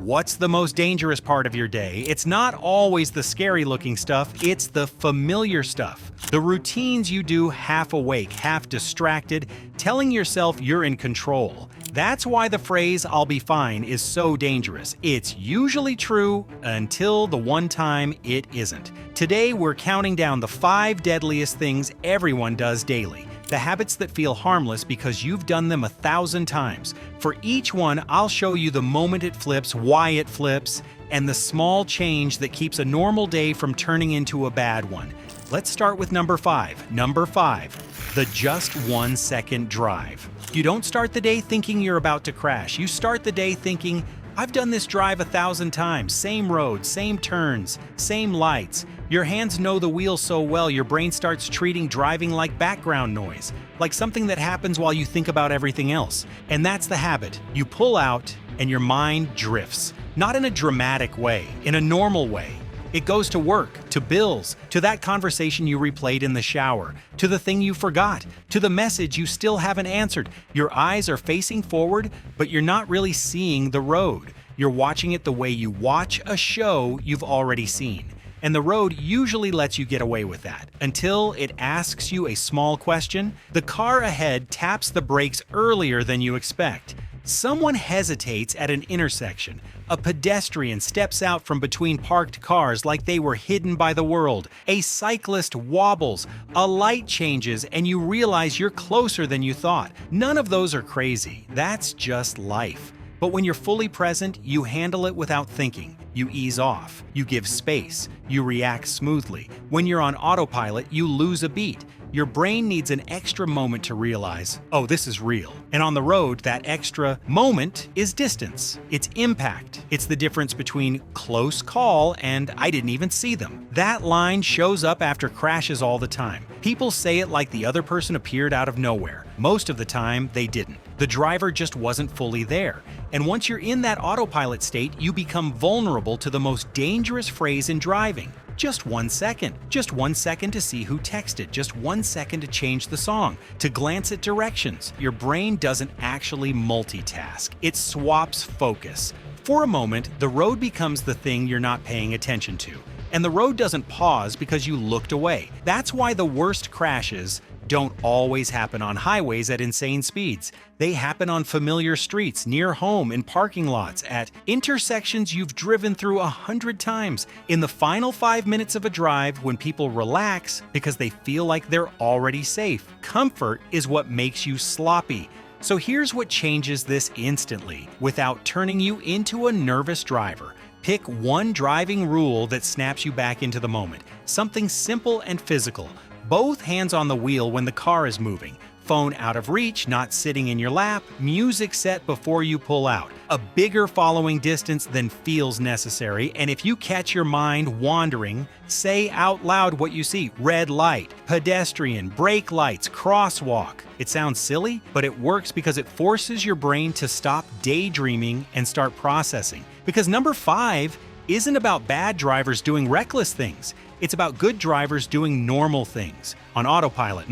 What's the most dangerous part of your day? It's not always the scary-looking stuff, it's the familiar stuff. The routines you do half awake, half distracted, telling yourself you're in control. That's why the phrase "I'll be fine" is so dangerous. It's usually true until the one time it isn't. Today, we're counting down the 5 deadliest things everyone does daily. The habits that feel harmless because you've done them 1,000 times. For each one, I'll show you the moment it flips, why it flips, and the small change that keeps a normal day from turning into a bad one. Let's start with number 5. Number 5, the just 1 second drive. You don't start the day thinking you're about to crash. You start the day thinking, I've done this drive 1,000 times, same road, same turns, same lights. Your hands know the wheel so well, your brain starts treating driving like background noise, like something that happens while you think about everything else. And that's the habit. You pull out and your mind drifts. Not in a dramatic way, in a normal way. It goes to work, to bills, to that conversation you replayed in the shower, to the thing you forgot, to the message you still haven't answered. Your eyes are facing forward, but you're not really seeing the road. You're watching it the way you watch a show you've already seen. And the road usually lets you get away with that, until it asks you a small question. The car ahead taps the brakes earlier than you expect. Someone hesitates at an intersection. A pedestrian steps out from between parked cars like they were hidden by the world. A cyclist wobbles. A light changes and you realize you're closer than you thought. None of those are crazy. That's just life. But when you're fully present, you handle it without thinking. You ease off. You give space. You react smoothly. When you're on autopilot, you lose a beat. Your brain needs an extra moment to realize, oh, this is real. And on the road, that extra moment is distance. It's impact. It's the difference between close call and I didn't even see them. That line shows up after crashes all the time. People say it like the other person appeared out of nowhere. Most of the time, they didn't. The driver just wasn't fully there. And once you're in that autopilot state, you become vulnerable to the most dangerous phrase in driving. Just 1 second. Just 1 second to see who texted. Just 1 second to change the song. To glance at directions. Your brain doesn't actually multitask. It swaps focus. For a moment, the road becomes the thing you're not paying attention to. And the road doesn't pause because you looked away. That's why the worst crashes don't always happen on highways at insane speeds. They happen on familiar streets, near home, in parking lots, at intersections you've driven through 100 times. In the final 5 minutes of a drive, when people relax because they feel like they're already safe. Comfort is what makes you sloppy. So here's what changes this instantly, without turning you into a nervous driver. Pick one driving rule that snaps you back into the moment. Something simple and physical. Both hands on the wheel when the car is moving. Phone out of reach, not sitting in your lap. Music set before you pull out. A bigger following distance than feels necessary, and if you catch your mind wandering, say out loud what you see. Red light, pedestrian, brake lights, crosswalk. It sounds silly, but it works because it forces your brain to stop daydreaming and start processing. Because number 5 isn't about bad drivers doing reckless things. It's about good drivers doing normal things, on autopilot,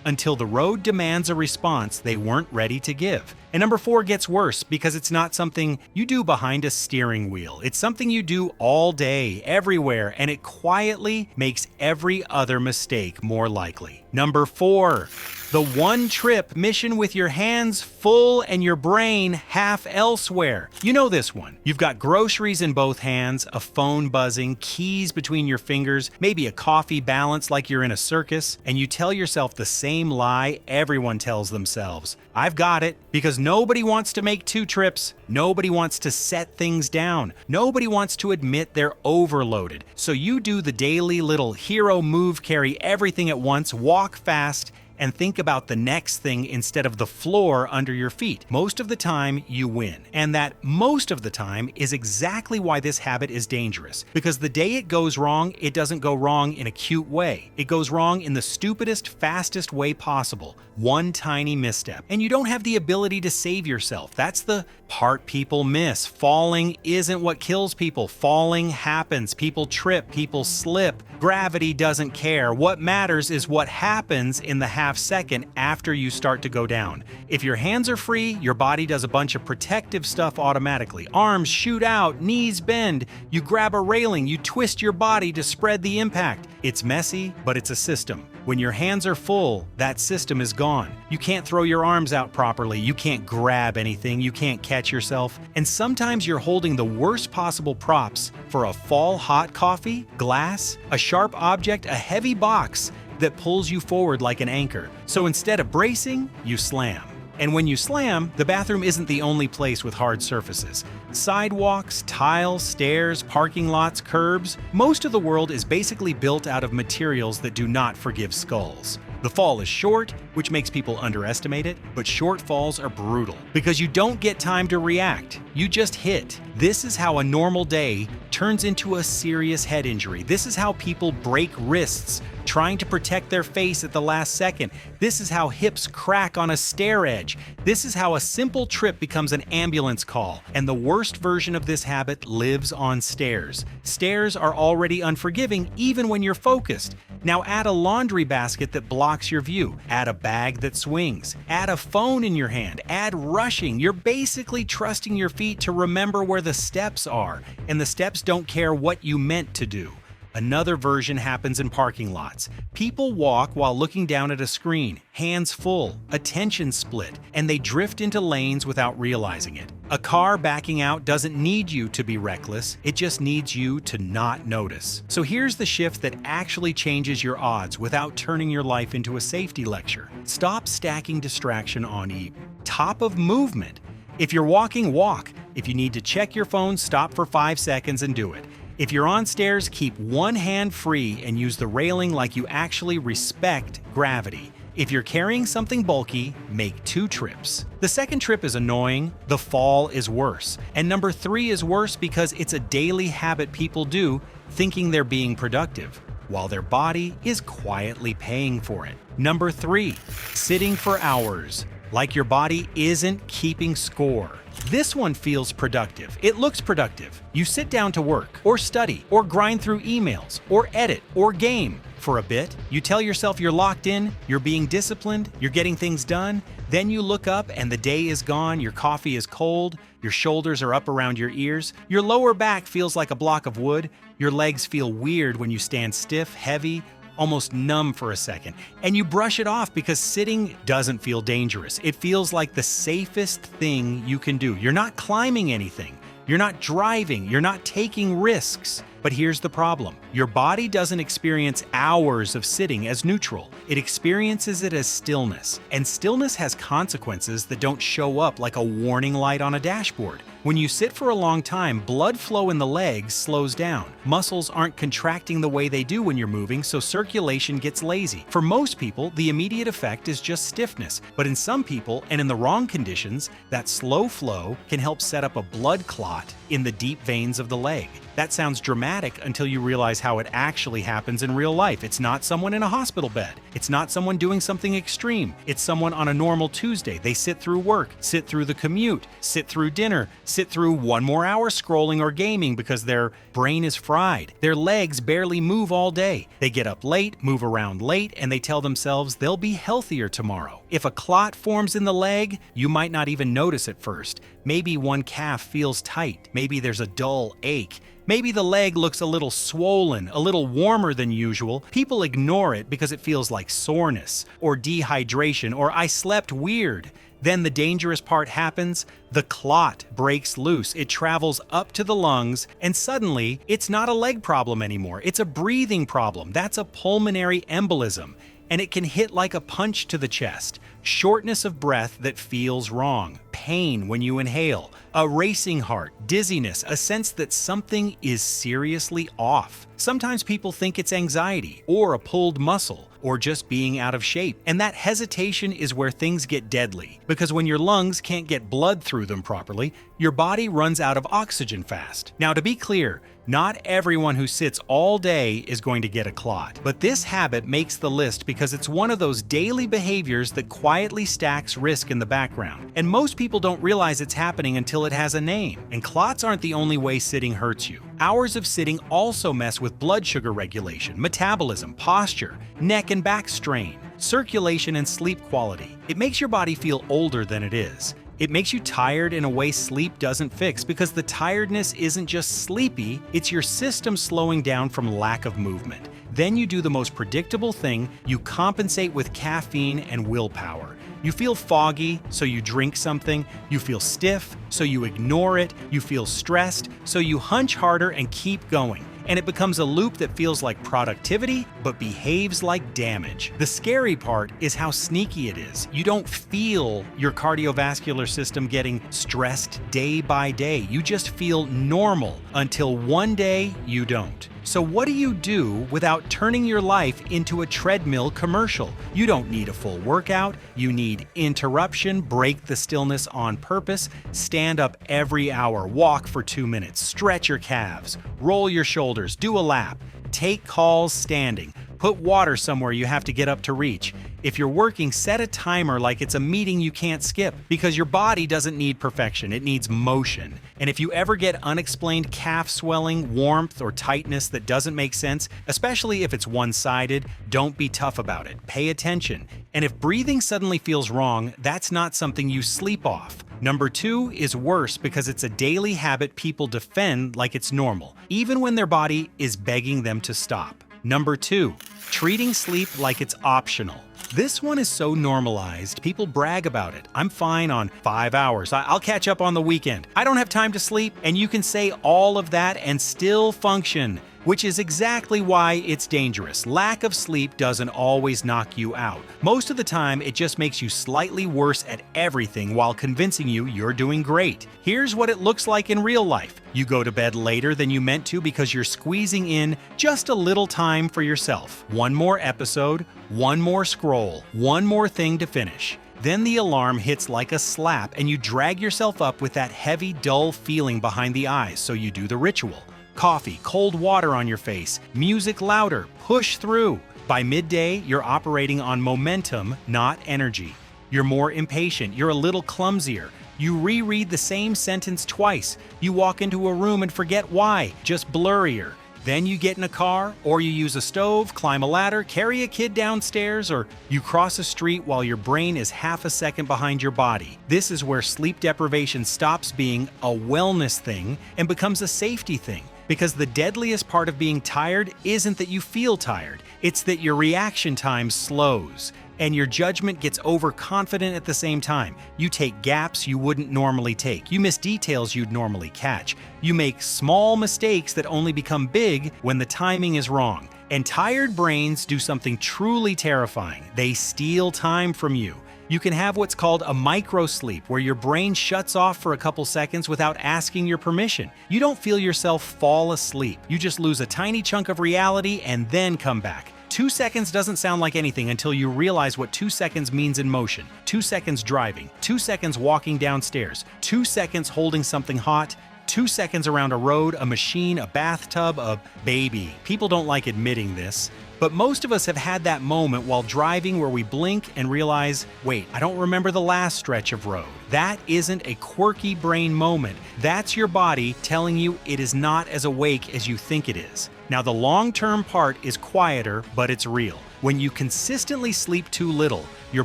until the road demands a response they weren't ready to give. And number 4 gets worse because it's not something you do behind a steering wheel. It's something you do all day, everywhere, and it quietly makes every other mistake more likely. Number 4, the one-trip mission with your hands full and your brain half elsewhere. You know this one. You've got groceries in both hands, a phone buzzing, keys between your fingers, maybe a coffee balanced like you're in a circus, and you tell yourself the same lie everyone tells themselves. I've got it, because nobody wants to make 2 trips. Nobody wants to set things down. Nobody wants to admit they're overloaded. So you do the daily little hero move, carry everything at once, walk fast, and think about the next thing instead of the floor under your feet. Most of the time, you win. And that most of the time is exactly why this habit is dangerous. Because the day it goes wrong, it doesn't go wrong in a cute way. It goes wrong in the stupidest, fastest way possible. One tiny misstep. And you don't have the ability to save yourself. That's the part people miss. Falling isn't what kills people. Falling happens. People trip. People slip. Gravity doesn't care. What matters is what happens in the half half second after you start to go down. If your hands are free, your body does a bunch of protective stuff automatically. Arms shoot out, knees bend, you grab a railing, you twist your body to spread the impact. It's messy, but it's a system. When your hands are full, that system is gone. You can't throw your arms out properly, you can't grab anything, you can't catch yourself, and sometimes you're holding the worst possible props for a fall hot coffee, glass, a sharp object, a heavy box that pulls you forward like an anchor. So instead of bracing, you slam. And when you slam, the bathroom isn't the only place with hard surfaces. Sidewalks, tiles, stairs, parking lots, curbs, most of the world is basically built out of materials that do not forgive skulls. The fall is short, which makes people underestimate it, but short falls are brutal because you don't get time to react. You just hit. This is how a normal day turns into a serious head injury. This is how people break wrists trying to protect their face at the last second. This is how hips crack on a stair edge. This is how a simple trip becomes an ambulance call. And the worst version of this habit lives on stairs. Stairs are already unforgiving even when you're focused. Now add a laundry basket that blocks your view. Add a bag that swings. Add a phone in your hand. Add rushing. You're basically trusting your feet to remember where the steps are, and the steps don't care what you meant to do. Another version happens in parking lots. People walk while looking down at a screen, hands full, attention split, and they drift into lanes without realizing it. A car backing out doesn't need you to be reckless, it just needs you to not notice. So here's the shift that actually changes your odds without turning your life into a safety lecture. Stop stacking distraction on each. Top of movement. If you're walking, walk. If you need to check your phone, stop for 5 seconds and do it. If you're on stairs, keep one hand free and use the railing like you actually respect gravity. If you're carrying something bulky, make 2 trips. The second trip is annoying, the fall is worse. And number 3 is worse because it's a daily habit people do, thinking they're being productive, while their body is quietly paying for it. Number 3, sitting for hours, like your body isn't keeping score. This one feels productive. It looks productive. You sit down to work, or study, or grind through emails, or edit, or game. For a bit, you tell yourself you're locked in, you're being disciplined, you're getting things done. Then you look up and the day is gone, your coffee is cold, your shoulders are up around your ears, your lower back feels like a block of wood, your legs feel weird when you stand stiff, heavy, almost numb for a second, and you brush it off because sitting doesn't feel dangerous. It feels like the safest thing you can do. You're not climbing anything. You're not driving. You're not taking risks. But here's the problem. Your body doesn't experience hours of sitting as neutral. It experiences it as stillness. And stillness has consequences that don't show up like a warning light on a dashboard. When you sit for a long time, blood flow in the legs slows down. Muscles aren't contracting the way they do when you're moving, so circulation gets lazy. For most people, the immediate effect is just stiffness. But in some people, and in the wrong conditions, that slow flow can help set up a blood clot in the deep veins of the leg. That sounds dramatic until you realize how it actually happens in real life. It's not someone in a hospital bed. It's not someone doing something extreme. It's someone on a normal Tuesday. They sit through work, sit through the commute, sit through dinner, sit through 1 more hour scrolling or gaming because their brain is fried. Their legs barely move all day. They get up late, move around late, and they tell themselves they'll be healthier tomorrow. If a clot forms in the leg, you might not even notice at first. Maybe one calf feels tight. Maybe there's a dull ache. Maybe the leg looks a little swollen, a little warmer than usual. People ignore it because it feels like soreness or dehydration or I slept weird. Then the dangerous part happens. The clot breaks loose. It travels up to the lungs, and suddenly it's not a leg problem anymore. It's a breathing problem. That's a pulmonary embolism, and it can hit like a punch to the chest. Shortness of breath that feels wrong, pain when you inhale, a racing heart, dizziness, a sense that something is seriously off. Sometimes people think it's anxiety, or a pulled muscle, or just being out of shape. And that hesitation is where things get deadly, because when your lungs can't get blood through them properly, your body runs out of oxygen fast. Now, to be clear, not everyone who sits all day is going to get a clot, but this habit makes the list because it's one of those daily behaviors that quietly quietly stacks risk in the background, and most people don't realize it's happening until it has a name. And clots aren't the only way sitting hurts you. Hours of sitting also mess with blood sugar regulation, metabolism, posture, neck and back strain, circulation, and sleep quality. It makes your body feel older than it is. It makes you tired in a way sleep doesn't fix, because the tiredness isn't just sleepy, it's your system slowing down from lack of movement. Then you do the most predictable thing, you compensate with caffeine and willpower. You feel foggy, so you drink something. You feel stiff, so you ignore it. You feel stressed, so you hunch harder and keep going. And it becomes a loop that feels like productivity, but behaves like damage. The scary part is how sneaky it is. You don't feel your cardiovascular system getting stressed day by day. You just feel normal until one day you don't. So what do you do without turning your life into a treadmill commercial? You don't need a full workout. You need interruption, break the stillness on purpose, stand up every hour, walk for 2 minutes, stretch your calves, roll your shoulders, do a lap, take calls standing, put water somewhere you have to get up to reach. If you're working, set a timer like it's a meeting you can't skip, because your body doesn't need perfection, it needs motion. And if you ever get unexplained calf swelling, warmth, or tightness that doesn't make sense, especially if it's one-sided, don't be tough about it. Pay attention. And if breathing suddenly feels wrong, that's not something you sleep off. Number 2 is worse because it's a daily habit people defend like it's normal, even when their body is begging them to stop. Number 2, treating sleep like it's optional. This one is so normalized, people brag about it. I'm fine on 5 hours. I'll catch up on the weekend. I don't have time to sleep, and you can say all of that and still function, which is exactly why it's dangerous. Lack of sleep doesn't always knock you out. Most of the time, it just makes you slightly worse at everything while convincing you you're doing great. Here's what it looks like in real life. You go to bed later than you meant to because you're squeezing in just a little time for yourself. One more episode, one more scroll, one more thing to finish. Then the alarm hits like a slap and you drag yourself up with that heavy, dull feeling behind the eyes, so you do the ritual. Coffee, cold water on your face, music louder, push through. By midday, you're operating on momentum, not energy. You're more impatient, you're a little clumsier. You reread the same sentence twice. You walk into a room and forget why, just blurrier. Then you get in a car, or you use a stove, climb a ladder, carry a kid downstairs, or you cross a street while your brain is half a second behind your body. This is where sleep deprivation stops being a wellness thing and becomes a safety thing. Because the deadliest part of being tired isn't that you feel tired, it's that your reaction time slows. And your judgment gets overconfident at the same time. You take gaps you wouldn't normally take. You miss details you'd normally catch. You make small mistakes that only become big when the timing is wrong. And tired brains do something truly terrifying. They steal time from you. You can have what's called a micro-sleep, where your brain shuts off for a couple seconds without asking your permission. You don't feel yourself fall asleep. You just lose a tiny chunk of reality and then come back. 2 seconds doesn't sound like anything until you realize what 2 seconds means in motion. 2 seconds driving, 2 seconds walking downstairs, 2 seconds holding something hot, 2 seconds around a road, a machine, a bathtub, a baby. People don't like admitting this, but most of us have had that moment while driving where we blink and realize, wait, I don't remember the last stretch of road. That isn't a quirky brain moment. That's your body telling you it is not as awake as you think it is. Now, the long-term part is quieter, but it's real. When you consistently sleep too little, your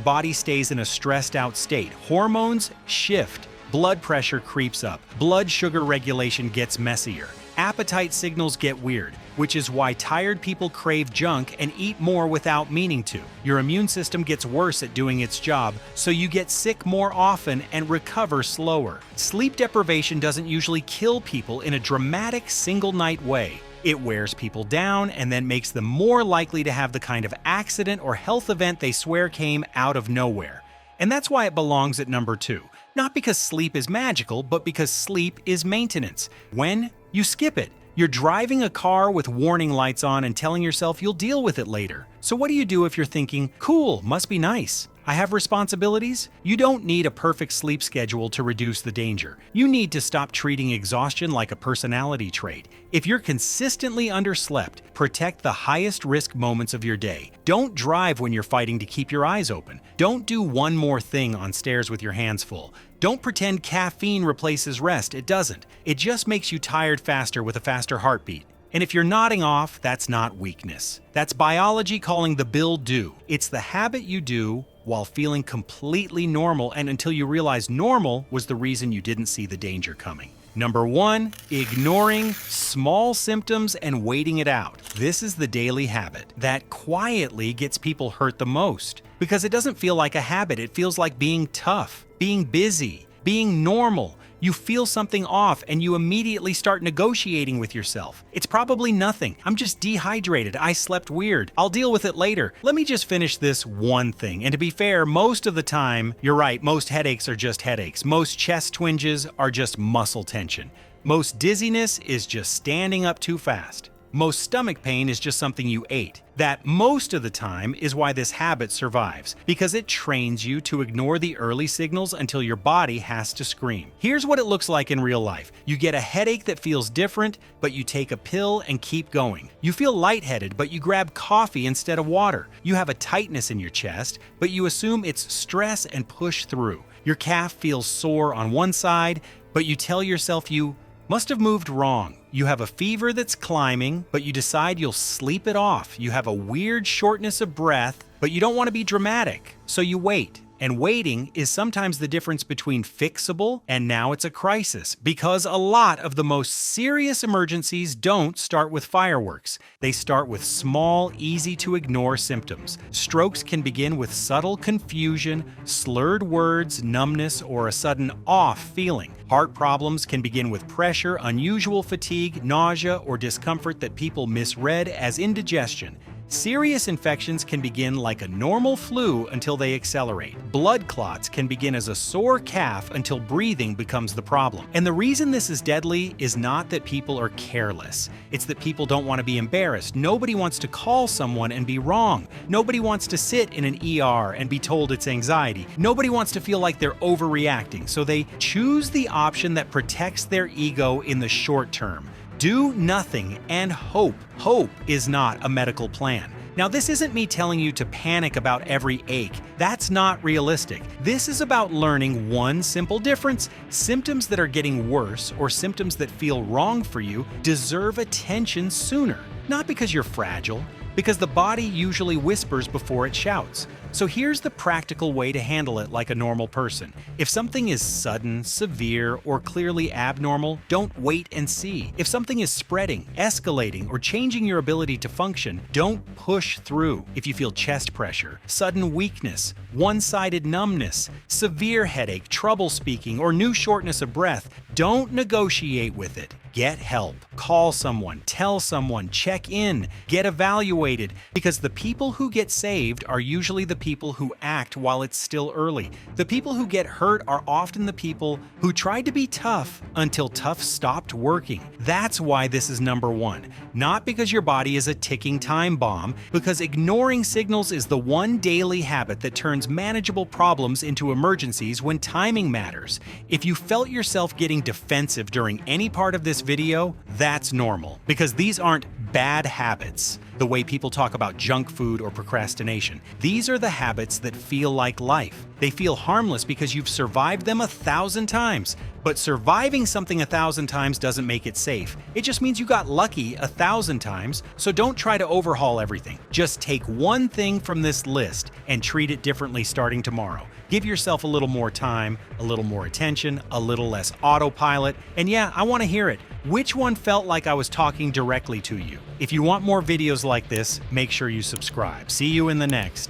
body stays in a stressed-out state. Hormones shift. Blood pressure creeps up. Blood sugar regulation gets messier. Appetite signals get weird, which is why tired people crave junk and eat more without meaning to. Your immune system gets worse at doing its job, so you get sick more often and recover slower. Sleep deprivation doesn't usually kill people in a dramatic single-night way. It wears people down and then makes them more likely to have the kind of accident or health event they swear came out of nowhere. And that's why it belongs at number 2. Not because sleep is magical, but because sleep is maintenance. When you skip it, you're driving a car with warning lights on and telling yourself you'll deal with it later. So what do you do if you're thinking, cool, must be nice? I have responsibilities? You don't need a perfect sleep schedule to reduce the danger. You need to stop treating exhaustion like a personality trait. If you're consistently underslept, protect the highest risk moments of your day. Don't drive when you're fighting to keep your eyes open. Don't do one more thing on stairs with your hands full. Don't pretend caffeine replaces rest. It doesn't. It just makes you tired faster with a faster heartbeat. And if you're nodding off, that's not weakness. That's biology calling the bill due. It's the habit you do while feeling completely normal and until you realize normal was the reason you didn't see the danger coming. Number 1, ignoring small symptoms and waiting it out. This is the daily habit that quietly gets people hurt the most because it doesn't feel like a habit. It feels like being tough, being busy, being normal. You feel something off and you immediately start negotiating with yourself. It's probably nothing. I'm just dehydrated. I slept weird. I'll deal with it later. Let me just finish this one thing. And to be fair, most of the time, you're right, most headaches are just headaches. Most chest twinges are just muscle tension. Most dizziness is just standing up too fast. Most stomach pain is just something you ate. That most of the time is why this habit survives, because it trains you to ignore the early signals until your body has to scream. Here's what it looks like in real life. You get a headache that feels different, but you take a pill and keep going. You feel lightheaded, but you grab coffee instead of water. You have a tightness in your chest, but you assume it's stress and push through. Your calf feels sore on one side, but you tell yourself you must have moved wrong. You have a fever that's climbing, but you decide you'll sleep it off. You have a weird shortness of breath, but you don't want to be dramatic, so you wait. And waiting is sometimes the difference between fixable and now it's a crisis, because a lot of the most serious emergencies don't start with fireworks. They start with small, easy-to-ignore symptoms. Strokes can begin with subtle confusion, slurred words, numbness, or a sudden off feeling. Heart problems can begin with pressure, unusual fatigue, nausea, or discomfort that people misread as indigestion. Serious infections can begin like a normal flu until they accelerate. Blood clots can begin as a sore calf until breathing becomes the problem. And the reason this is deadly is not that people are careless. It's that people don't want to be embarrassed. Nobody wants to call someone and be wrong. Nobody wants to sit in an ER and be told it's anxiety. Nobody wants to feel like they're overreacting, so they choose the option that protects their ego in the short term. Do nothing and hope. Hope is not a medical plan. Now, this isn't me telling you to panic about every ache. That's not realistic. This is about learning one simple difference. Symptoms that are getting worse or symptoms that feel wrong for you deserve attention sooner. Not because you're fragile, because the body usually whispers before it shouts. So here's the practical way to handle it like a normal person. If something is sudden, severe, or clearly abnormal, don't wait and see. If something is spreading, escalating, or changing your ability to function, don't push through. If you feel chest pressure, sudden weakness, one-sided numbness, severe headache, trouble speaking, or new shortness of breath, don't negotiate with it. Get help. Call someone, tell someone, check in, get evaluated, because the people who get saved are usually the people who act while it's still early. The people who get hurt are often the people who tried to be tough until tough stopped working. That's why this is number 1. Not because your body is a ticking time bomb, because ignoring signals is the one daily habit that turns manageable problems into emergencies when timing matters. If you felt yourself getting defensive during any part of this video, that's normal, because these aren't bad habits, the way people talk about junk food or procrastination. These are the habits that feel like life. They feel harmless because you've survived them 1,000 times. But surviving something 1,000 times doesn't make it safe. It just means you got lucky 1,000 times, so don't try to overhaul everything. Just take one thing from this list and treat it differently starting tomorrow. Give yourself a little more time, a little more attention, a little less autopilot, and yeah, I want to hear it. Which one felt like I was talking directly to you? If you want more videos like this, make sure you subscribe. See you in the next.